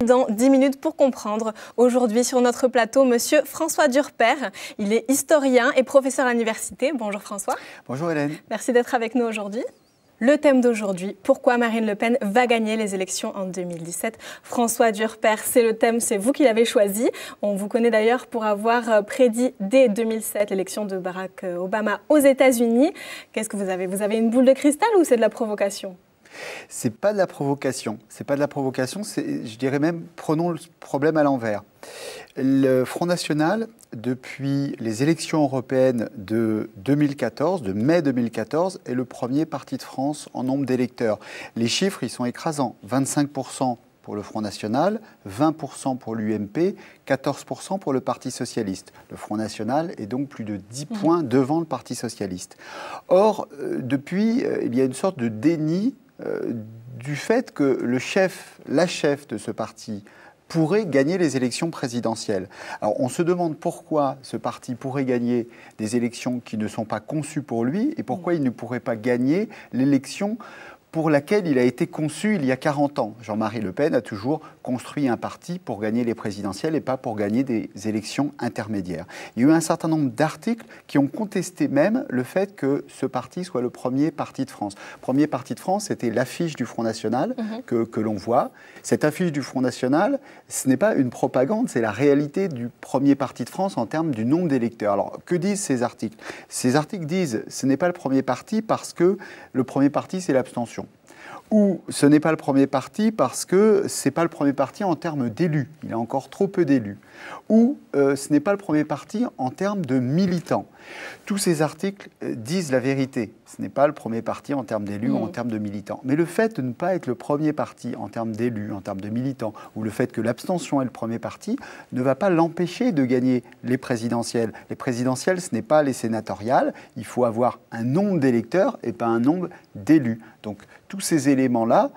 Dans 10 minutes pour comprendre. Aujourd'hui sur notre plateau, monsieur François Durper. Il est historien et professeur à l'université. Bonjour François. Bonjour Hélène. Merci d'être avec nous aujourd'hui. Le thème d'aujourd'hui, pourquoi Marine Le Pen va gagner les élections en 2017. François Durper, c'est le thème, c'est vous qui l'avez choisi. On vous connaît d'ailleurs pour avoir prédit dès 2007 l'élection de Barack Obama aux États-Unis. Qu'est-ce que vous avez? Vous avez une boule de cristal ou c'est de la provocation? C'est pas de la provocation. C'est pas de la provocation. Je dirais même, prenons le problème à l'envers. Le Front National, depuis les élections européennes de 2014, de mai 2014, est le premier parti de France en nombre d'électeurs. Les chiffres, ils sont écrasants. 25% pour le Front National, 20% pour l'UMP, 14% pour le Parti Socialiste. Le Front National est donc plus de 10 points devant le Parti Socialiste. Or, depuis, il y a une sorte de déni du fait que la chef de ce parti pourrait gagner les élections présidentielles. Alors on se demande pourquoi ce parti pourrait gagner des élections qui ne sont pas conçues pour lui et pourquoi il ne pourrait pas gagner l'élection pour laquelle il a été conçu il y a 40 ans. Jean-Marie Le Pen a toujours construit un parti pour gagner les présidentielles et pas pour gagner des élections intermédiaires. Il y a eu un certain nombre d'articles qui ont contesté même le fait que ce parti soit le premier parti de France. Premier parti de France, c'était l'affiche du Front National que l'on voit. Cette affiche du Front National, ce n'est pas une propagande, c'est la réalité du premier parti de France en termes du nombre d'électeurs. Alors, que disent ces articles? Ces articles disent que ce n'est pas le premier parti parce que le premier parti, c'est l'abstention. Ou ce n'est pas le premier parti parce que ce n'est pas le premier parti en termes d'élus. Il y a encore trop peu d'élus. Ou ce n'est pas le premier parti en termes de militants. Tous ces articles disent la vérité. Ce n'est pas le premier parti en termes d'élus ou en termes de militants. Mais le fait de ne pas être le premier parti en termes d'élus, en termes de militants, ou le fait que l'abstention est le premier parti, ne va pas l'empêcher de gagner les présidentielles. Les présidentielles, ce n'est pas les sénatoriales. Il faut avoir un nombre d'électeurs et pas un nombre d'élus. Donc tous ces éléments-là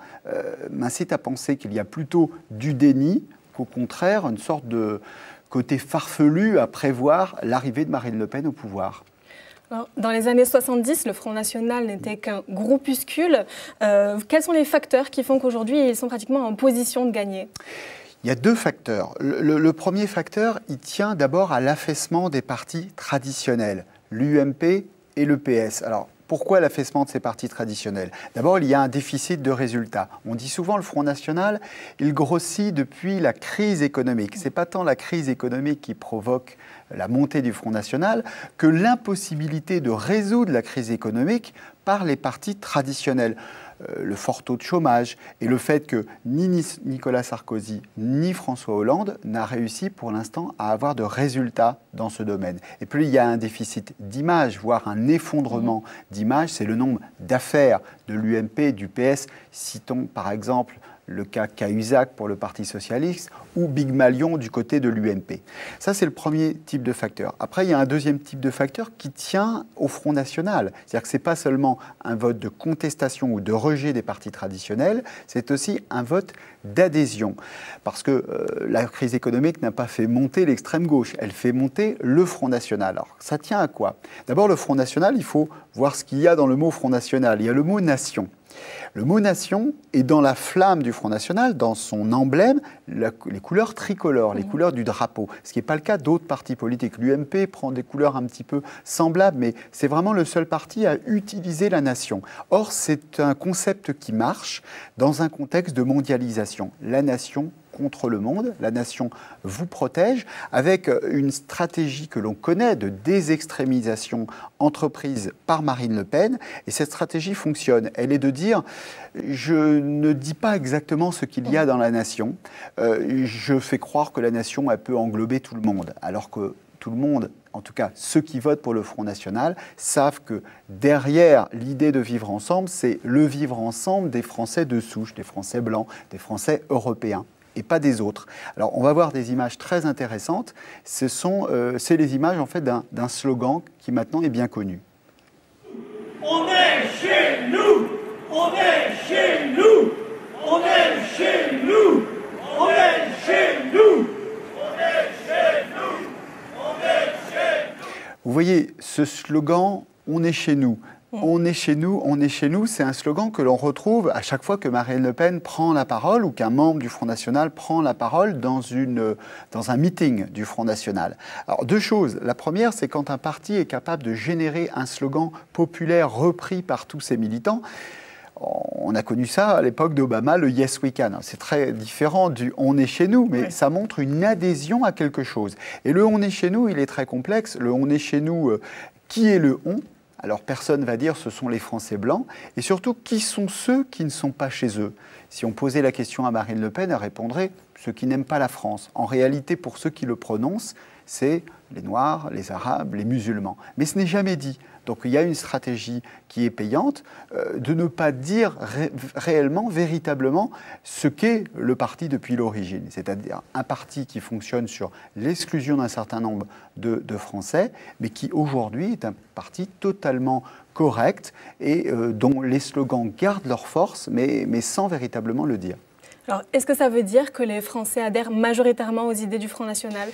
m'incitent à penser qu'il y a plutôt du déni qu'au contraire une sorte de côté farfelu à prévoir l'arrivée de Marine Le Pen au pouvoir. Alors, dans les années 70, le Front National n'était qu'un groupuscule. Quels sont les facteurs qui font qu'aujourd'hui, ils sont pratiquement en position de gagner ? Il y a deux facteurs. Le premier facteur, il tient d'abord à l'affaissement des partis traditionnels, l'UMP et le PS. Alors, pourquoi l'affaissement de ces partis traditionnels? D'abord, il y a un déficit de résultats. On dit souvent le Front National, il grossit depuis la crise économique. Ce n'est pas tant la crise économique qui provoque la montée du Front National que l'impossibilité de résoudre la crise économique par les partis traditionnels. Le fort taux de chômage et le fait que ni Nicolas Sarkozy ni François Hollande n'a réussi pour l'instant à avoir de résultats dans ce domaine. Et puis il y a un déficit d'image, voire un effondrement d'image, c'est le nombre d'affaires de l'UMP et du PS. Citons par exemple le cas Cahuzac pour le Parti Socialiste ou Big Malion du côté de l'UMP. Ça, c'est le premier type de facteur. Après, il y a un deuxième type de facteur qui tient au Front National. C'est-à-dire que ce n'est pas seulement un vote de contestation ou de rejet des partis traditionnels, c'est aussi un vote d'adhésion. Parce que la crise économique n'a pas fait monter l'extrême gauche, elle fait monter le Front National. Alors, ça tient à quoi? D'abord, le Front National, il faut voir ce qu'il y a dans le mot Front National. Il y a le mot nation. Le mot nation est dans la flamme du Front National, dans son emblème, les couleurs tricolores, les couleurs du drapeau, ce qui n'est pas le cas d'autres partis politiques. L'UMP prend des couleurs un petit peu semblables, mais c'est vraiment le seul parti à utiliser la nation. Or, c'est un concept qui marche dans un contexte de mondialisation. La nation contre le monde, la nation vous protège, avec une stratégie que l'on connaît de désextrémisation entreprise par Marine Le Pen. Et cette stratégie fonctionne. Elle est de dire, je ne dis pas exactement ce qu'il y a dans la nation, je fais croire que la nation, elle peut englober tout le monde, alors que tout le monde, en tout cas ceux qui votent pour le Front National, savent que derrière l'idée de vivre ensemble, c'est le vivre ensemble des Français de souche, des Français blancs, des Français européens, et pas des autres. Alors, on va voir des images très intéressantes. C'est les images, en fait, d'un slogan qui maintenant est bien connu. On est chez nous! On est chez nous! On est chez nous! On est chez nous! On est chez nous! On est chez nous! Vous voyez, ce slogan « On est chez nous », On est chez nous, c'est un slogan que l'on retrouve à chaque fois que Marine Le Pen prend la parole ou qu'un membre du Front National prend la parole dans un meeting du Front National. Alors, deux choses. La première, c'est quand un parti est capable de générer un slogan populaire repris par tous ses militants. On a connu ça à l'époque d'Obama, le Yes We Can. C'est très différent du On est chez nous, mais ça montre une adhésion à quelque chose. Et le On est chez nous, il est très complexe. Le On est chez nous, qui est le on ? Alors personne ne va dire ce sont les Français blancs. Et surtout, qui sont ceux qui ne sont pas chez eux ? Si on posait la question à Marine Le Pen, elle répondrait ceux qui n'aiment pas la France. En réalité, pour ceux qui le prononcent, c'est les Noirs, les Arabes, les musulmans. Mais ce n'est jamais dit. Donc il y a une stratégie qui est payante de ne pas dire réellement, véritablement, ce qu'est le parti depuis l'origine. C'est-à-dire un parti qui fonctionne sur l'exclusion d'un certain nombre de Français, mais qui aujourd'hui est un parti totalement correct et dont les slogans gardent leur force, mais sans véritablement le dire. Alors, est-ce que ça veut dire que les Français adhèrent majoritairement aux idées du Front National ?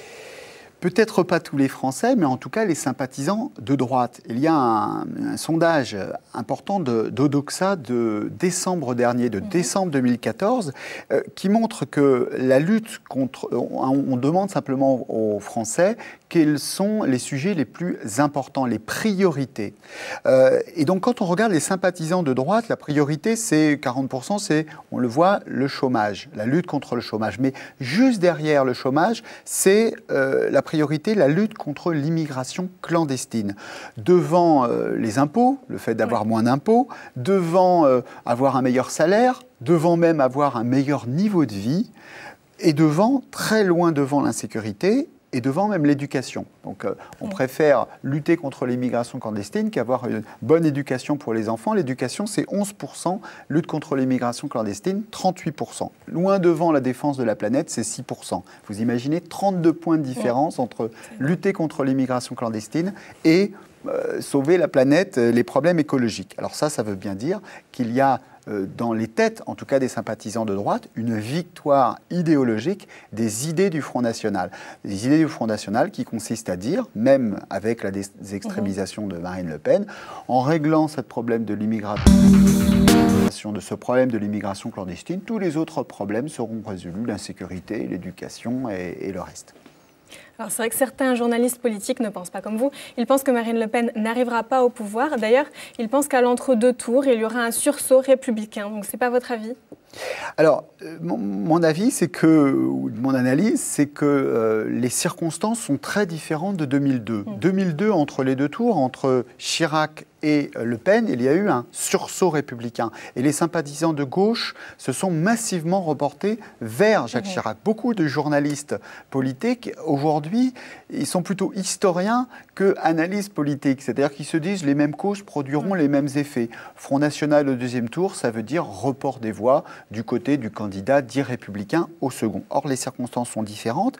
Peut-être pas tous les Français, mais en tout cas les sympathisants de droite. Il y a un sondage important d'Odoxa de décembre dernier, de décembre 2014, qui montre que la lutte contre... On demande simplement aux Français quels sont les sujets les plus importants, les priorités. Et donc quand on regarde les sympathisants de droite, la priorité, c'est 40%, c'est, on le voit, le chômage, la lutte contre le chômage. Mais juste derrière le chômage, c'est la priorité, la lutte contre l'immigration clandestine. Devant les impôts, le fait d'avoir moins d'impôts, devant avoir un meilleur salaire, devant même avoir un meilleur niveau de vie, et devant, très loin devant l'insécurité, et devant même l'éducation. Donc on préfère lutter contre l'immigration clandestine qu'avoir une bonne éducation pour les enfants. L'éducation, c'est 11%, lutte contre l'immigration clandestine, 38%. Loin devant la défense de la planète, c'est 6%. Vous imaginez 32 points de différence entre lutter contre l'immigration clandestine et sauver la planète, les problèmes écologiques. Alors ça veut bien dire qu'il y a dans les têtes, en tout cas des sympathisants de droite, une victoire idéologique des idées du Front National. Des idées du Front National qui consistent à dire, même avec la désextrémisation de Marine Le Pen, en réglant ce problème de l'immigration, clandestine, tous les autres problèmes seront résolus, l'insécurité, l'éducation et le reste. Alors c'est vrai que certains journalistes politiques ne pensent pas comme vous. Ils pensent que Marine Le Pen n'arrivera pas au pouvoir. D'ailleurs, ils pensent qu'à l'entre-deux tours, il y aura un sursaut républicain. Donc ce n'est pas votre avis ? Alors, mon avis, c'est que, ou mon analyse, c'est que les circonstances sont très différentes de 2002. 2002, entre les deux tours, entre Chirac et Le Pen, il y a eu un sursaut républicain. Et les sympathisants de gauche se sont massivement reportés vers Jacques Chirac. Beaucoup de journalistes politiques, aujourd'hui, ils sont plutôt historiens que analystes politiques. C'est-à-dire qu'ils se disent les mêmes causes produiront les mêmes effets. Front National au deuxième tour, ça veut dire report des voix du côté du candidat dit républicain au second. Or, les circonstances sont différentes.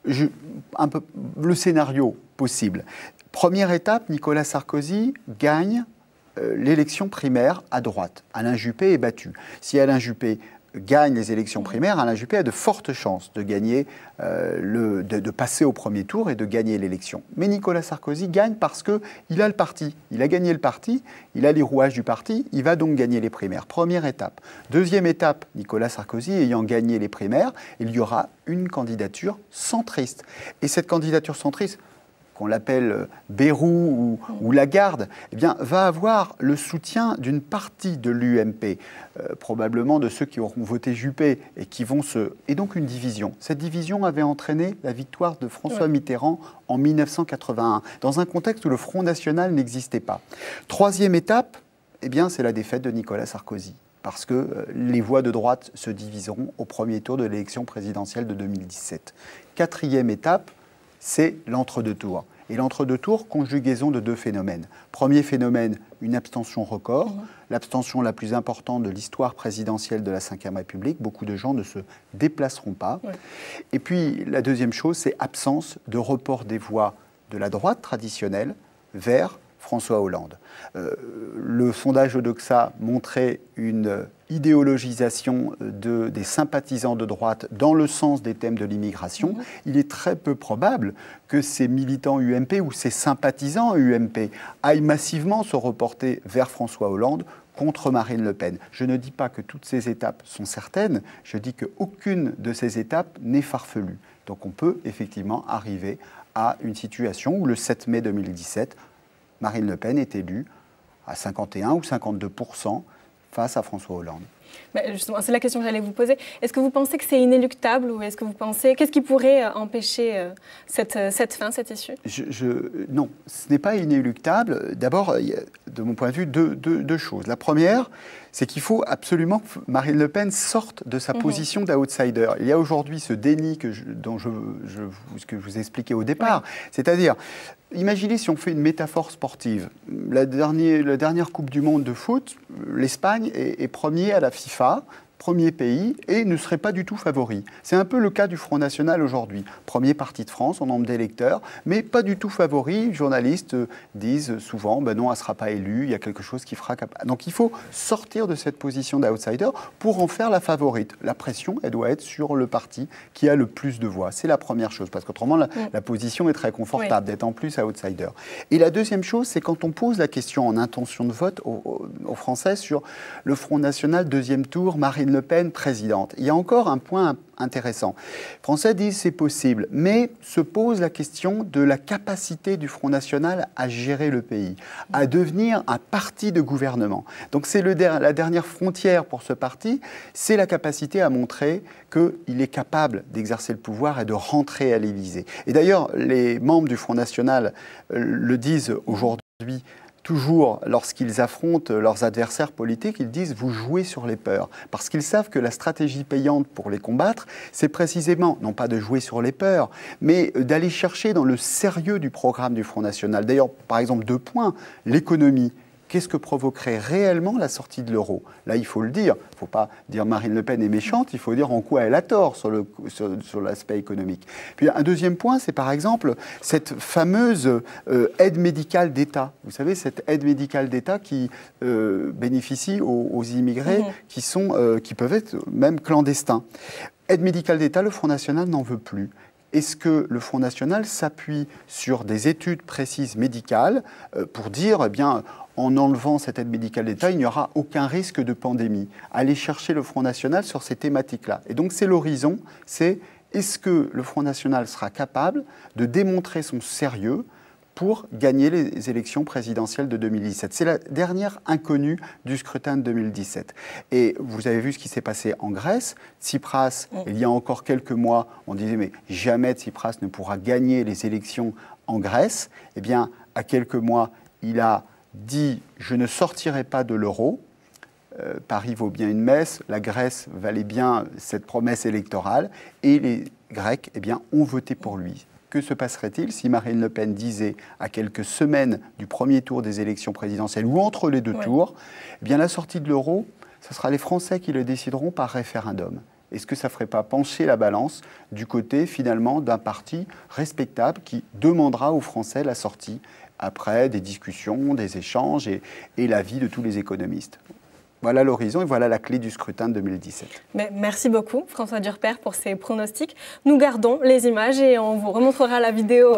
Le scénario possible. Première étape, Nicolas Sarkozy gagne l'élection primaire à droite. Alain Juppé est battu. Si Alain Juppé gagne les élections primaires, Alain Juppé a de fortes chances de gagner, de passer au premier tour et de gagner l'élection. Mais Nicolas Sarkozy gagne parce qu'il a le parti. Il a gagné le parti, il a les rouages du parti, il va donc gagner les primaires. Première étape. Deuxième étape, Nicolas Sarkozy ayant gagné les primaires, il y aura une candidature centriste. Et cette candidature centriste, qu'on l'appelle Bayrou ou Lagarde, eh bien, va avoir le soutien d'une partie de l'UMP, probablement de ceux qui auront voté Juppé et qui vont et donc une division. Cette division avait entraîné la victoire de François Mitterrand en 1981, dans un contexte où le Front National n'existait pas. Troisième étape, eh bien, c'est la défaite de Nicolas Sarkozy, parce que les voix de droite se diviseront au premier tour de l'élection présidentielle de 2017. Quatrième étape, c'est l'entre-deux tours. Et l'entre-deux tours, conjugaison de deux phénomènes. Premier phénomène, une abstention record, l'abstention la plus importante de l'histoire présidentielle de la Ve République. Beaucoup de gens ne se déplaceront pas. Et puis, la deuxième chose, c'est absence de report des voix de la droite traditionnelle vers François Hollande. Le sondage Odoxa montrait une idéologisation des sympathisants de droite dans le sens des thèmes de l'immigration. Il est très peu probable que ces militants UMP ou ces sympathisants UMP aillent massivement se reporter vers François Hollande contre Marine Le Pen. Je ne dis pas que toutes ces étapes sont certaines, je dis qu'aucune de ces étapes n'est farfelue. Donc on peut effectivement arriver à une situation où le 7 mai 2017, Marine Le Pen est élue à 51 ou 52% face à François Hollande. Mais justement, c'est la question que j'allais vous poser. Est-ce que vous pensez que c'est inéluctable ou est-ce que vous pensez... Qu'est-ce qui pourrait empêcher cette fin, cette issue? Non, ce n'est pas inéluctable. D'abord, il y a, de mon point de vue, deux choses. La première, c'est qu'il faut absolument que Marine Le Pen sorte de sa position d'outsider. Il y a aujourd'hui ce déni que je vous expliquais au départ. C'est-à-dire, imaginez si on fait une métaphore sportive. La dernière Coupe du Monde de foot, l'Espagne est premier à la FIFA, premier pays, et ne serait pas du tout favori. C'est un peu le cas du Front National aujourd'hui. Premier parti de France en nombre d'électeurs, mais pas du tout favori. Les journalistes disent souvent, ben non, elle ne sera pas élue, il y a quelque chose qui fera... Donc il faut sortir de cette position d'outsider pour en faire la favorite. La pression, elle doit être sur le parti qui a le plus de voix. C'est la première chose, parce qu'autrement, la position est très confortable d'être en plus outsider. Et la deuxième chose, c'est quand on pose la question en intention de vote aux Français sur le Front National, deuxième tour, Marine Le Pen présidente. Il y a encore un point intéressant. Les Français disent c'est possible, mais se pose la question de la capacité du Front National à gérer le pays, à devenir un parti de gouvernement. Donc c'est la dernière frontière pour ce parti, c'est la capacité à montrer qu'il est capable d'exercer le pouvoir et de rentrer à l'Élysée. Et d'ailleurs, les membres du Front National le disent aujourd'hui, toujours, lorsqu'ils affrontent leurs adversaires politiques, ils disent « vous jouez sur les peurs ». Parce qu'ils savent que la stratégie payante pour les combattre, c'est précisément, non pas de jouer sur les peurs, mais d'aller chercher dans le sérieux du programme du Front National. D'ailleurs, par exemple, 2 points, l'économie. Qu'est-ce que provoquerait réellement la sortie de l'euro? Là, il faut le dire. Il ne faut pas dire Marine Le Pen est méchante, il faut dire en quoi elle a tort sur l'aspect économique. Puis un deuxième point, c'est par exemple cette fameuse aide médicale d'État. Vous savez, cette aide médicale d'État qui bénéficie aux immigrés qui peuvent être même clandestins. Aide médicale d'État, le Front National n'en veut plus. Est-ce que le Front National s'appuie sur des études précises médicales pour dire, eh bien, en enlevant cette aide médicale d'État, il n'y aura aucun risque de pandémie? Aller chercher le Front National sur ces thématiques-là. Et donc c'est l'horizon, c'est est-ce que le Front National sera capable de démontrer son sérieux pour gagner les élections présidentielles de 2017. C'est la dernière inconnue du scrutin de 2017. Et vous avez vu ce qui s'est passé en Grèce. Tsipras, il y a encore quelques mois, on disait mais jamais Tsipras ne pourra gagner les élections en Grèce. Eh bien, à quelques mois, il a dit « je ne sortirai pas de l'euro ». Paris vaut bien une messe, la Grèce valait bien cette promesse électorale, et les Grecs eh bien, ont voté pour lui. Que se passerait-il si Marine Le Pen disait à quelques semaines du premier tour des élections présidentielles ou entre les deux tours, eh bien la sortie de l'euro, ce sera les Français qui le décideront par référendum. Est-ce que ça ne ferait pas pencher la balance du côté finalement d'un parti respectable qui demandera aux Français la sortie après des discussions, des échanges et l'avis de tous les économistes? Voilà l'horizon et voilà la clé du scrutin de 2017. Mais merci beaucoup François Durper pour ces pronostics. Nous gardons les images et on vous remontrera la vidéo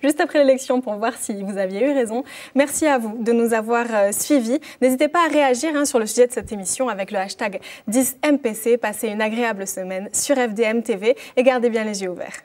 juste après l'élection pour voir si vous aviez eu raison. Merci à vous de nous avoir suivis. N'hésitez pas à réagir sur le sujet de cette émission avec le hashtag 10MPC. Passez une agréable semaine sur FDM TV et gardez bien les yeux ouverts.